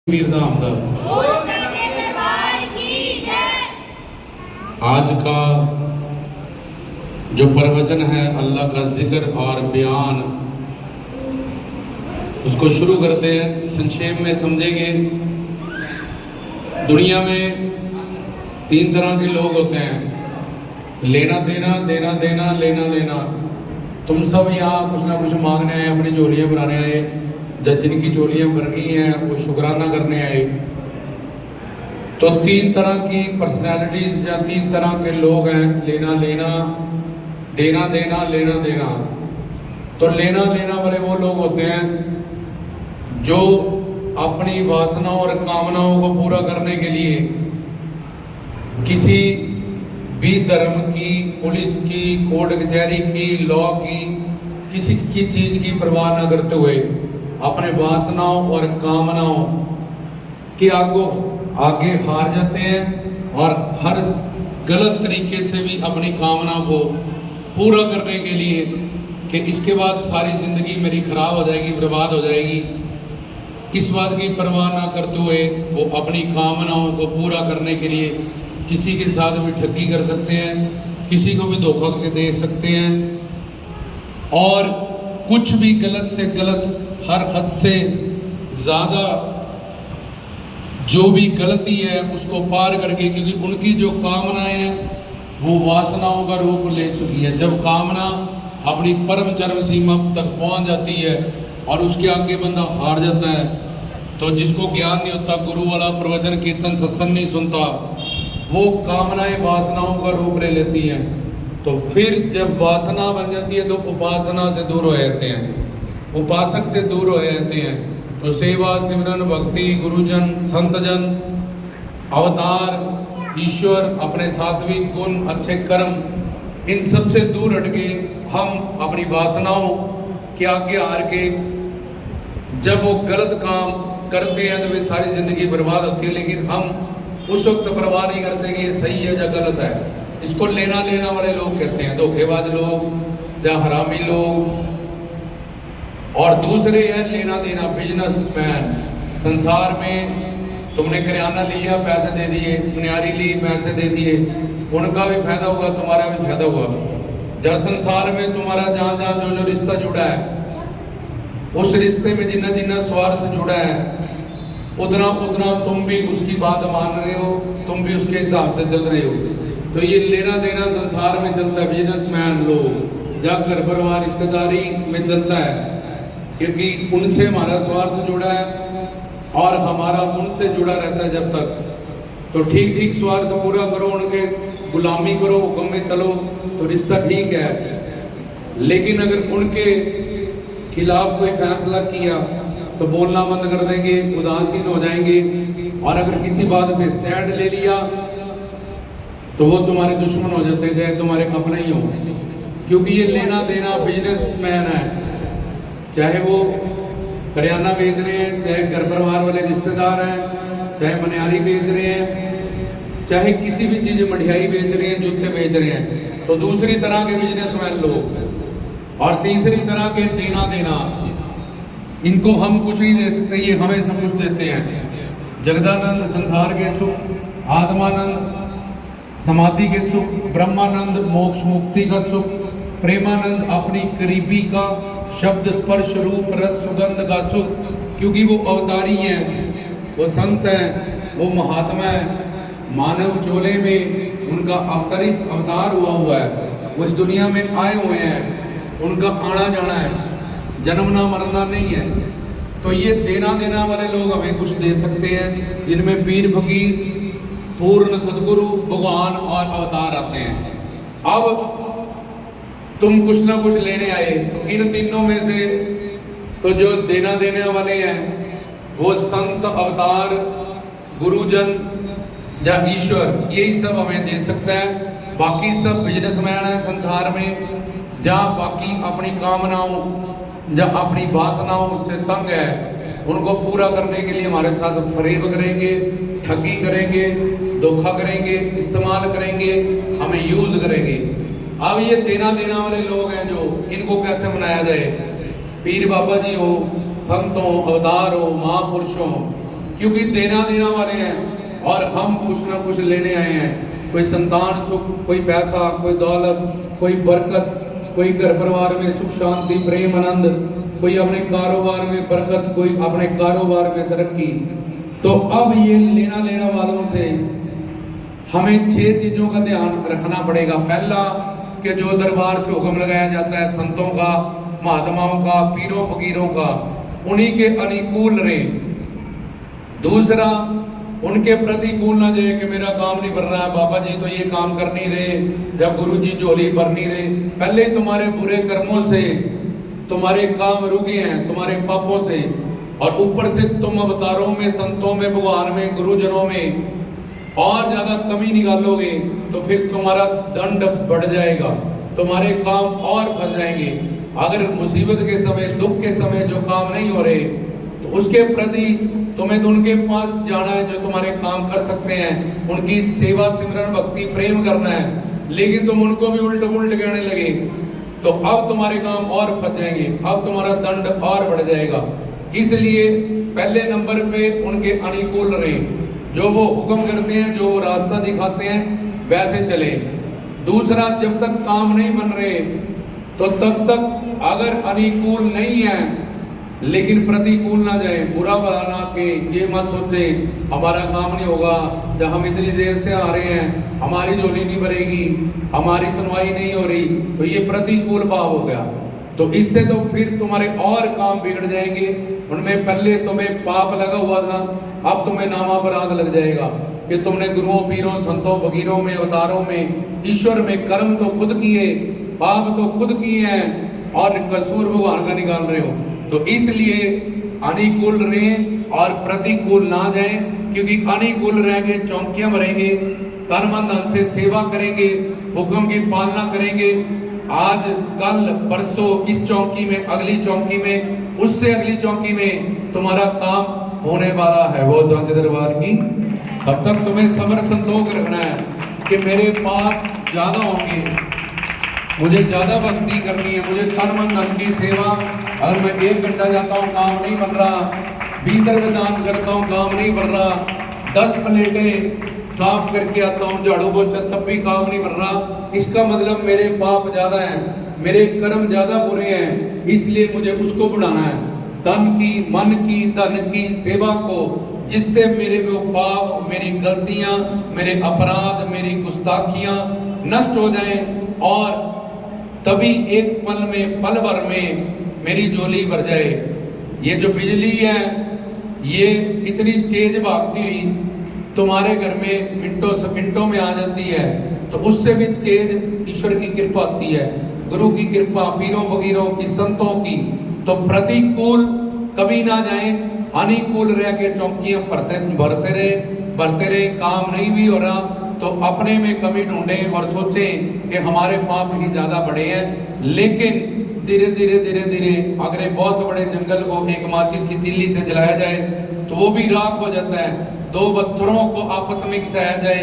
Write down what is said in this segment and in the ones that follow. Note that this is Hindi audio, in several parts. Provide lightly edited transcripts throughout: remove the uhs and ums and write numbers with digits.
मीरधाम दा आज का जो प्रवचन है अल्लाह का जिक्र और बयान, उसको शुरू करते हैं। संक्षेप में समझेंगे। दुनिया में तीन तरह के लोग होते हैं, लेना देना, देना देना, लेना लेना। तुम सब यहाँ कुछ ना कुछ मांगने आए, अपनी झोलियाँ भराने आए। जिनकी झोलियाँ भर गई हैं वो शुक्राना करने आए। तो तीन तरह की पर्सनैलिटीज या तीन तरह के लोग हैं, लेना लेना, देना देना, लेना देना। तो लेना लेना वाले वो लोग होते हैं जो अपनी वासनाओं और कामनाओं को पूरा करने के लिए किसी भी धर्म की, पुलिस की, कोर्ट कचहरी की, लॉ की, किसी की चीज की परवाह न करते हुए अपने वासनाओं और कामनाओं के आगे हार जाते हैं और हर गलत तरीके से भी अपनी कामना को पूरा करने के लिए कि इसके बाद सारी ज़िंदगी मेरी खराब हो जाएगी, बर्बाद हो जाएगी, इस बात की परवाह ना करते हुए वो अपनी कामनाओं को पूरा करने के लिए किसी के साथ भी ठगी कर सकते हैं, किसी को भी धोखा दे सकते हैं और कुछ भी गलत से गलत, हर हद से ज़्यादा जो भी गलती है उसको पार करके, क्योंकि उनकी जो कामनाएं हैं वो वासनाओं का रूप ले चुकी है। जब कामना अपनी परम चरम सीमा तक पहुंच जाती है और उसके आगे बंदा हार जाता है, तो जिसको ज्ञान नहीं होता, गुरु वाला प्रवचन कीर्तन सत्संग नहीं सुनता, वो कामनाएं वासनाओं का रूप ले लेती हैं। तो फिर जब वासना बन जाती है तो उपासना से दूर हो जाते हैं, उपासक से दूर हो जाते हैं। तो सेवा, सिमरन, भक्ति, गुरुजन, संतजन, अवतार, ईश्वर, अपने सात्विक गुण, अच्छे कर्म, इन सब से दूर हटके हम अपनी वासनाओं के आगे हार के जब वो गलत काम करते हैं तो वे सारी जिंदगी बर्बाद होती है। लेकिन हम उस वक्त परवाह नहीं करते कि ये सही है या गलत है। इसको लेना लेना वाले लोग कहते हैं, धोखेबाज लोग या हरामी लोग। और दूसरे हैं लेना देना, बिजनेसमैन। संसार में तुमने किराना लिया, पैसे दे दिए, मनियारी ली, पैसे दे दिए, उनका भी फायदा हुआ, तुम्हारा भी फायदा हुआ। जब संसार में तुम्हारा जहाँ जहाँ जो जो रिश्ता जुड़ा है, उस रिश्ते में जितना जितना स्वार्थ जुड़ा है, उतना उतना तुम भी उसकी बात मान रहे हो, तुम भी उसके हिसाब से चल रहे हो। तो ये लेना देना संसार में चलता है। बिजनेसमैन लोग जब घर परिवार रिश्तेदारी में चलता है, क्योंकि उनसे हमारा स्वार्थ जुड़ा है और हमारा उनसे जुड़ा रहता है जब तक। तो ठीक ठीक स्वार्थ पूरा करो, उनके गुलामी करो, हुक्म में चलो, तो रिश्ता ठीक है। लेकिन अगर उनके खिलाफ कोई फैसला किया तो बोलना बंद कर देंगे, उदासीन हो जाएंगे। और अगर किसी बात पे स्टैंड ले लिया तो वो तुम्हारे दुश्मन हो जाते हैं, चाहे तुम्हारे अपने ही हो। क्योंकि ये लेना देना बिजनेसमैन है, चाहे वो करियाना बेच रहे हैं, चाहे घर परिवार वाले रिश्तेदार हैं, चाहे मनियारी बेच रहे हैं, चाहे किसी भी चीज़ मठियाई बेच रहे हैं, जूते बेच रहे हैं। तो दूसरी तरह के बिजनेसमैन लोग। और तीसरी तरह के देना देना, इनको हम कुछ नहीं दे सकते, ये हमें सब कुछ देते हैं। जगदानंद संसार के सुख, आत्मानंद समाधि के सुख, ब्रह्मानंद मोक्ष मुक्ति का सुख, प्रेमानंद अपनी करीबी का, शब्द स्पर्श रूप रस सुगंध का सुख। क्योंकि वो अवतारी हैं, वो संत हैं, वो महात्मा हैं, मानव चोले में उनका अवतरित अवतार हुआ है, वो इस दुनिया में आए हुए हैं, उनका आना जाना है, जन्मना मरना नहीं है। तो ये देना देना वाले लोग हमें कुछ दे सकते हैं, जिनमें पीर फकीर, पूर्ण सदगुरु, भगवान और अवतार आते हैं। अब तुम कुछ ना कुछ लेने आए, तो इन तीनों में से तो जो देना देने वाले हैं वो संत, अवतार, गुरुजन या ईश्वर, यही सब हमें दे सकता है। बाकी सब बिजनेसमैन है संसार में, जहाँ बाकी अपनी कामनाओं या अपनी वासनाओं से तंग है, उनको पूरा करने के लिए हमारे साथ फरेब करेंगे, ठगी करेंगे, धोखा करेंगे, इस्तेमाल करेंगे, हमें यूज करेंगे। अब ये देना देना वाले लोग हैं, जो इनको कैसे मनाया जाए? पीर बाबा जी हो, संत हो, अवतार हो, महापुरुष हो, क्योंकि देना देना वाले हैं और हम कुछ ना कुछ लेने आए हैं। कोई संतान सुख, कोई पैसा, कोई दौलत, कोई बरकत, कोई घर परिवार में सुख शांति प्रेम आनंद, कोई अपने कारोबार में बरकत, कोई अपने कारोबार में तरक्की। तो अब ये लेना लेना वालों से हमें 6 चीजों का ध्यान रखना पड़ेगा। पहला कि जो दरबार से हुक्म लगाया जाता है संतों का, महात्माओं का, पीरों फकीरों का, उन्हीं के अनुकूल रहे। दूसरा, उनके प्रतिकूल ना जाए कि मेरा काम नहीं बन रहा है, बाबा जी तो ये काम कर नहीं रहे, जब गुरु जी झोली भर नहीं रहे। पहले ही तुम्हारे बुरे कर्मों से तुम्हारे काम रुके हैं, तुम्हारे पापों से, और ऊपर से तुम अवतारों में, संतों में, भगवान में, गुरुजनों में और ज्यादा कमी निकालोगे तो फिर तुम्हारा दंड बढ़ जाएगा, तुम्हारे काम और फंस जाएंगे। अगर मुसीबत के समय, दुख के समय जो काम नहीं हो रहे तो उसके प्रति तुम्हें तो उनके पास जाना है जो तुम्हारे काम कर सकते हैं, उनकी सेवा सिमरन भक्ति प्रेम करना है। लेकिन तुम उनको भी उल्ट पुल्ट कहने लगे तो अब तुम्हारे काम और फंस जाएंगे, अब तुम्हारा दंड और बढ़ जाएगा। इसलिए पहले नंबर पे उनके अनुकूल रहे, जो वो हुक्म करते हैं, जो वो रास्ता दिखाते हैं वैसे चले। दूसरा, जब तक काम नहीं बन रहे तो तब तक अगर अनुकूल नहीं है लेकिन प्रतिकूल ना जाए, बुरा भला ना के ये मत सोचे हमारा काम नहीं होगा, जब हम इतनी देर से आ रहे हैं हमारी झोली नहीं भरेगी, हमारी सुनवाई नहीं हो रही, तो ये प्रतिकूल भाव हो गया। तो इससे तो फिर तुम्हारे और काम बिगड़ जाएंगे। उनमें पहले तुम्हें पाप लगा हुआ था, अब तुम्हें नामापराध लग जाएगा कि तुमने गुरुओं पीरों संतों फकीरों में अवतारों में ईश्वर में कर्म तो खुद किए, पाप तो खुद किए हैं और कसूर भगवान का निकाल रहे हो। तो इसलिए अनुकूल रहें और प्रतिकूल ना जाएं, क्योंकि अनुकूल रहेंगे चौकियां भरेंगे, तन मन धन से सेवा करेंगे, हुक्म की पालना करेंगे। आज कल परसों इस चौकी में, अगली चौकी में, उससे अगली चौकी में तुम्हारा काम होने वाला है वो साचे दरबार की। तब तक तुम्हें सब्र संतोष रखना है कि मेरे पाप ज्यादा होंगे, मुझे ज्यादा भक्ति करनी है, मुझे तन मन धन की सेवा। अगर मैं 1 घंटा जाता हूँ काम नहीं बन रहा, 20 रुपये दान करता हूँ काम नहीं बन रहा, 10 प्लेटें साफ करके आता हूँ झाड़ू पोछा तब भी काम नहीं बन रहा, इसका मतलब मेरे पाप ज्यादा हैं, मेरे कर्म ज्यादा बुरे हैं, इसलिए मुझे उसको बढ़ाना है। तन की, मन की, धन की सेवा को, जिससे मेरे वो पाप, मेरी गलतियां, मेरे अपराध, मेरी गुस्ताखियां नष्ट हो जाएं और तभी एक पल में, पल भर में मेरी झोली भर जाए। ये जो बिजली है ये इतनी तेज भागती हुई तुम्हारे घर में मिनटों में आ जाती है, तो उससे भी तेज ईश्वर की कृपा आती है, गुरु की कृपा, पीरों फकीरों की, संतों की। तो प्रतिकूल कभी ना जाए, अनुकूल रह के चौकियां भरते रहे। काम नहीं भी हो रहा तो अपने में कमी ढूंढें और सोचें कि हमारे पाप ही ज्यादा बड़े हैं। लेकिन धीरे धीरे अगर बहुत बड़े जंगल को एक माचिस की तीली से जलाया जाए तो वो भी राख हो जाता है। 2 पत्थरों को आपस में घिसाया जाए,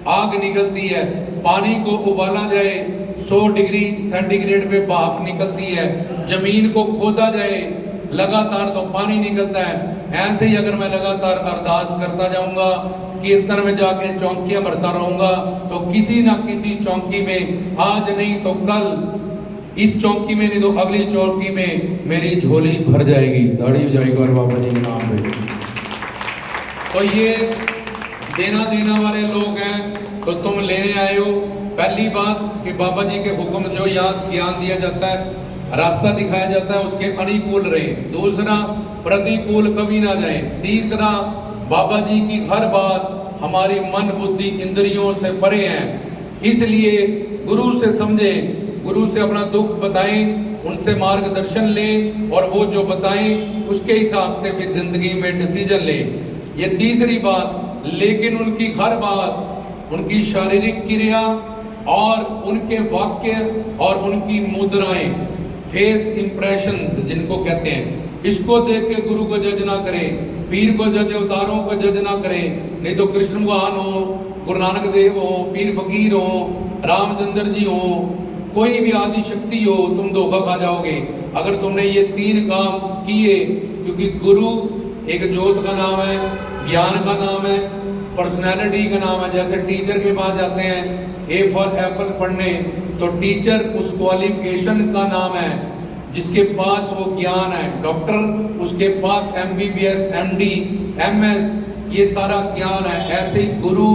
आग निकलती है। पानी को उबाला जाए, 100 डिग्री सेंटीग्रेड पे भाप निकलती है। जमीन को खोदा जाए लगातार तो पानी निकलता है। ऐसे ही अगर मैं लगातार अरदास करता जाऊंगा, कीर्तन में जाके चौकियां भरता रहूंगा, तो किसी ना किसी चौकी में, आज नहीं तो कल, इस चौकी में नहीं तो अगली चौकी में मेरी झोली भर जाएगी। दाढ़ी हो जाएगी और बाबा जी के नाम पे। तो ये देना वाले लोग हैं, तो तुम लेने आए हो। पहली बात कि बाबा जी के हुक्म जो याद ज्ञान दिया जाता है, रास्ता दिखाया जाता है, उसके अनुकूल रहे। दूसरा, प्रतिकूल कभी ना जाए। तीसरा, बाबा जी की हर बात हमारी मन बुद्धि इंद्रियों से परे है, इसलिए गुरु से समझे, गुरु से अपना दुख बताएं, उनसे मार्गदर्शन लें और वो जो बताएं उसके हिसाब से फिर जिंदगी में डिसीजन लें। ये तीसरी बात। लेकिन उनकी हर बात, उनकी शारीरिक क्रिया और उनके वाक्य और उनकी मुद्राएं, फेस इंप्रेशंस जिनको कहते हैं, इसको देख के गुरु को जज ना करें, पीर को जज, अवतारों को जज ना करें। नहीं तो कृष्ण भगवान हो, गुरु नानक देव हो, पीर फकीर हो, रामचंद्र जी हो, कोई भी आदि शक्ति हो, तुम धोखा खा जाओगे अगर तुमने ये 3 काम किए। क्योंकि गुरु एक ज्योत का नाम है, ज्ञान का नाम है, पर्सनैलिटी का नाम है। जैसे टीचर के पास जाते हैं ए फॉर एप्पल पढ़ने, तो टीचर उस क्वालिफिकेशन का नाम है जिसके पास वो ज्ञान है। डॉक्टर, उसके पास MBBS, MD, MS, ये सारा ज्ञान है। ऐसे ही गुरु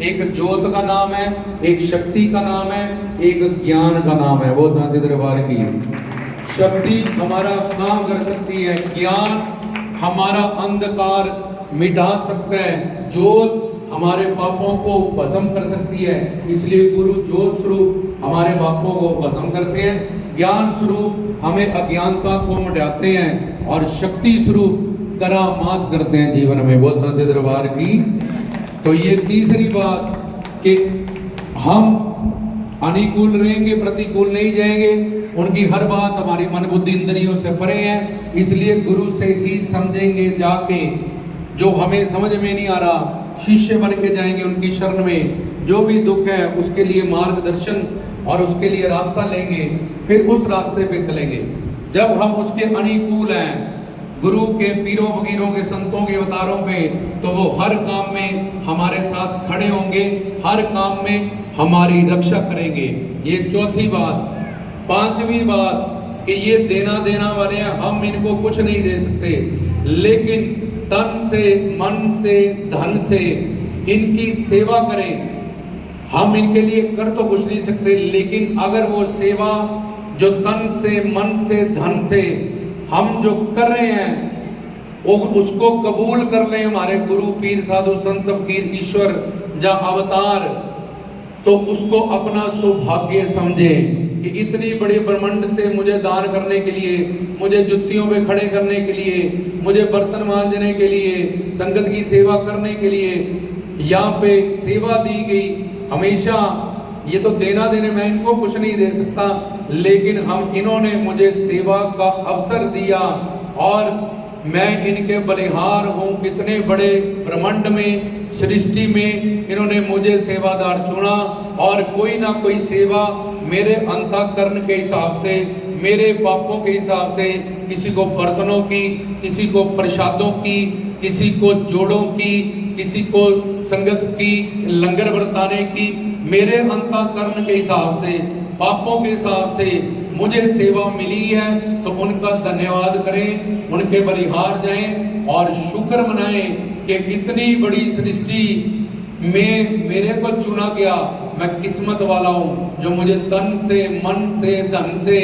एक ज्योत का नाम है, एक शक्ति का नाम है, एक ज्ञान का नाम है। वो सांचे दरबार की शक्ति हमारा काम कर सकती है, ज्ञान हमारा अंधकार मिटा सकता है, ज्योत हमारे पापों को भस्म कर सकती है। इसलिए गुरु ज्योत स्वरूप हमारे पापों को भस्म करते हैं, ज्ञान स्वरूप हमें अज्ञानता को मिटाते हैं, और शक्ति स्वरूप करामात करते हैं जीवन में। बोल सांचे दरबार की। तो ये तीसरी बात कि हम अनुकूल रहेंगे, प्रतिकूल नहीं जाएंगे। उनकी हर बात हमारी मन बुद्धि इंद्रियों से परे है, इसलिए गुरु से ही समझेंगे जाके। जो हमें समझ में नहीं आ रहा, शिष्य बन के जाएंगे उनकी शरण में। जो भी दुख है उसके लिए मार्गदर्शन और उसके लिए रास्ता लेंगे, फिर उस रास्ते पे चलेंगे। जब हम उसके अनुकूल हैं, गुरु के, पीरों फकीरों के, संतों के अवतारों पे, तो वो हर काम में हमारे साथ खड़े होंगे, हर काम में हमारी रक्षा करेंगे। ये चौथी बात। पांचवी बात कि ये देना देना वाले हैं, हम इनको कुछ नहीं दे सकते, लेकिन तन से, मन से, धन से इनकी सेवा करें। हम इनके लिए कर तो कुछ नहीं सकते, लेकिन अगर वो सेवा जो तन से, मन से, धन से हम जो कर रहे हैं, वो उसको कबूल कर लें हमारे गुरु, पीर, साधु, संत, फकीर, ईश्वर या अवतार, तो उसको अपना सौभाग्य समझे कि इतनी बड़ी ब्रह्मांड से मुझे दान करने के लिए, मुझे जुत्तियों पे खड़े करने के लिए, मुझे बर्तन मांजने के लिए, संगत की सेवा करने के लिए यहाँ पे सेवा दी गई। हमेशा ये तो देना देने, मैं इनको कुछ नहीं दे सकता, लेकिन हम इन्होंने मुझे सेवा का अवसर दिया और मैं इनके बलिहार हूँ। इतने बड़े ब्रह्मांड में, सृष्टि में इन्होंने मुझे सेवादार चुना, और कोई ना कोई सेवा मेरे अंतःकरण के हिसाब से, मेरे पापों के हिसाब से, किसी को बर्तनों की, किसी को प्रसादों की, किसी को जोड़ों की, किसी को संगत की, लंगर बरताने की, मेरे अंतःकरण के हिसाब से, पापों के हिसाब से मुझे सेवा मिली है, तो उनका धन्यवाद करें, उनके बलिहार जाएं और शुक्र मनाएं कि कितनी बड़ी सृष्टि में मेरे को चुना गया। मैं किस्मत वाला हूँ जो मुझे तन से, मन से, धन से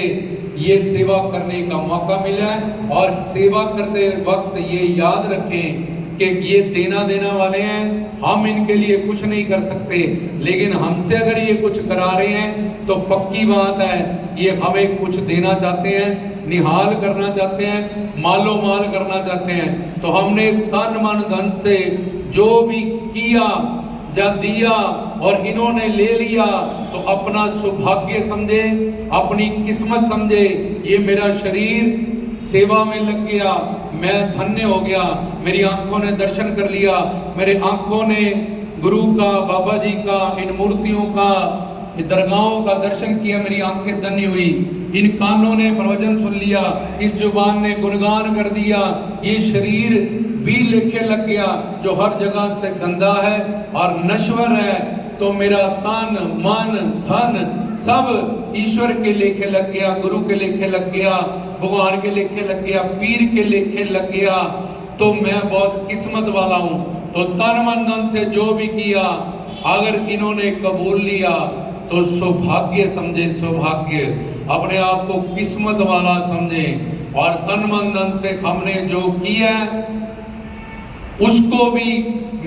ये सेवा करने का मौका मिला है। और सेवा करते वक्त ये याद रखें कि ये देना देना वाले हैं, हम इनके लिए कुछ नहीं कर सकते, लेकिन हमसे अगर ये कुछ करा रहे हैं तो पक्की बात है ये हमें कुछ देना चाहते हैं, निहाल करना चाहते हैं, मालो माल करना चाहते हैं। तो हमने तन मन धन से जो भी किया या दिया और इन्होंने ले लिया, तो अपना सौभाग्य समझे, अपनी किस्मत समझे। ये मेरा शरीर सेवा में लग गया, मैं धन्य हो गया, मेरी आंखों ने दर्शन कर लिया, मेरे आंखों ने गुरु का, बाबा जी का, इन मूर्तियों का, दरगाहों का दर्शन किया, मेरी आंखें धन्य हुई। इन कानों ने प्रवचन सुन लिया, इस जुबान ने गुणगान कर दिया, ये शरीर भी लेखे लग गया जो हर जगह से गंदा है और नश्वर है, तो मेरा तन मन धन सब ईश्वर के लेखे लग गया, गुरु के लेखे लग गया, भगवान के लेखे लग गया, पीर के लेखे लग गया, तो मैं बहुत किस्मत वाला हूँ। तो तन मन धन से जो भी किया अगर इन्होंने कबूल लिया तो सौभाग्य समझे, सौभाग्य, अपने आप को किस्मत वाला समझे। और तन मन धन से हमने जो किया उसको भी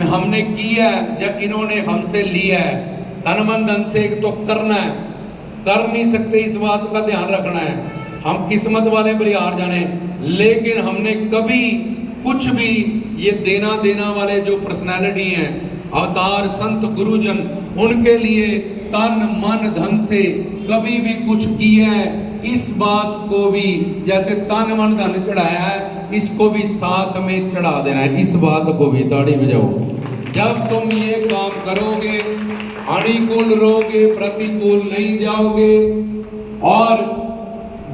हमने किया जब इन्होंने हमसे लिया है। तन मन धन से एक तो करना है, कर नहीं सकते, इस बात का ध्यान रखना है। हम किस्मत वाले बलिहार जाने, लेकिन हमने कभी कुछ भी ये देना देना वाले जो पर्सनालिटी हैं, अवतार, संत, गुरुजन, उनके लिए तन मन धन से कभी भी कुछ किया है, इस बात को भी जैसे तन मन धन चढ़ाया है, इसको भी साथ में चढ़ा देना है। इस बात को भी ताड़ी बजाओ। जब तुम ये काम करोगे, अनुकूल रहोगे, प्रतिकूल नहीं जाओगे, और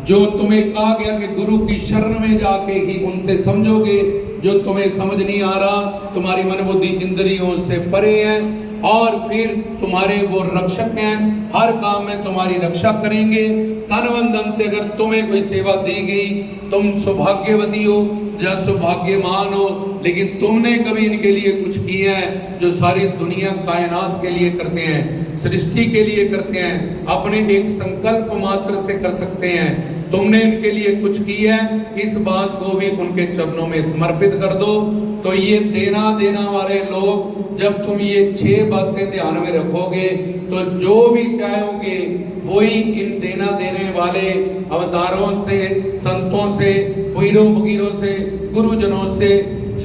जो तुम्हें कहा गया कि गुरु की शरण में जाके ही उनसे समझोगे, जो तुम्हें समझ नहीं आ रहा, तुम्हारी मन बुद्धि इंद्रियों से परे है, और फिर तुम्हारे वो रक्षक हैं, हर काम में तुम्हारी रक्षा करेंगे। तन मन धन से अगर तुम्हें कोई सेवा दी गई, तुम सौभाग्यवती हो या सौभाग्यमान हो, लेकिन तुमने कभी इनके लिए कुछ किया है जो सारी दुनिया कायनात के लिए करते हैं, सृष्टि के लिए करते हैं, अपने एक संकल्प मात्र से कर सकते हैं, तुमने इनके लिए कुछ किया है, इस बात को भी उनके चरणों में समर्पित कर दो। तो ये देना देना वाले लोग, जब तुम ये 6 बातें ध्यान में रखोगे, तो जो भी चाहोगे वही इन देना देने वाले अवतारों से, संतों से, पीरों फकीरों से, गुरुजनों से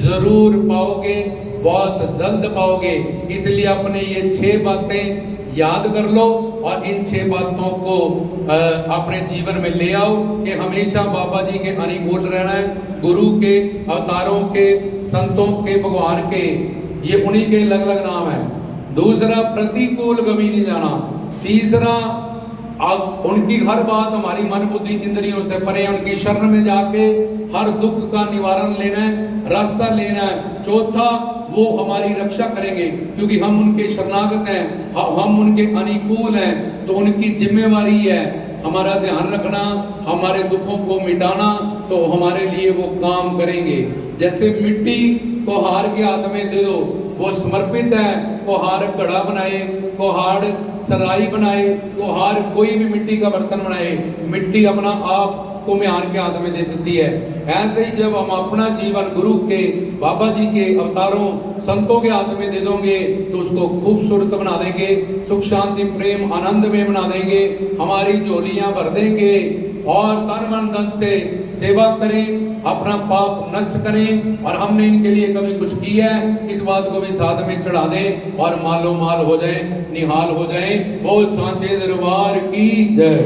जरूर पाओगे, बहुत जल्द पाओगे। इसलिए अपने ये 6 बातें याद कर लो और इन 6 बातों को अपने जीवन में ले आओ कि हमेशा बाबा जी के अनुकूल रहना है, गुरु के, अवतारों के, संतों के, भगवान के, ये उन्हीं के अलग अलग नाम है। दूसरा, प्रतिकूल कभी नहीं जाना। तीसरा, उनकी हर बात हमारी मन बुद्धि इंद्रियों से परे, उनकी शरण में जाके हर दुख का निवारण लेना है, रास्ता लेना है। चौथा, वो हमारी रक्षा करेंगे क्योंकि हम उनके शरणागत हैं, हम उनके अनुकूल हैं, तो उनकी जिम्मेवारी है हमारा ध्यान रखना, हमारे दुखों को मिटाना, तो हमारे लिए वो काम करेंगे। जैसे मिट्टी कुम्हार के हाथ में दे दो, वो समर्पित है, कुम्हार घड़ा बनाए, कुम्हार सराई बनाए, कुम्हार कोई भी मिट्टी का बर्तन बनाए, मिट्टी अपना आप कुम्हार के हाथ में दे देती है। ऐसे ही जब हम अपना जीवन गुरु के, बाबा जी के अवतारों, संतों के हाथ में दे दोगे, तो उसको खूबसूरत बना देंगे, सुख शांति प्रेम आनंद में बना देंगे, हमारी झोलियां भर देंगे, और तन मन धन से सेवा करें, अपना पाप नष्ट करें, और हमने इनके लिए कभी कुछ किया है इस बात को भी साथ में चढ़ा दें, और मालो माल हो जाए, निहाल हो जाए। बोल सांचे दरबार की जय।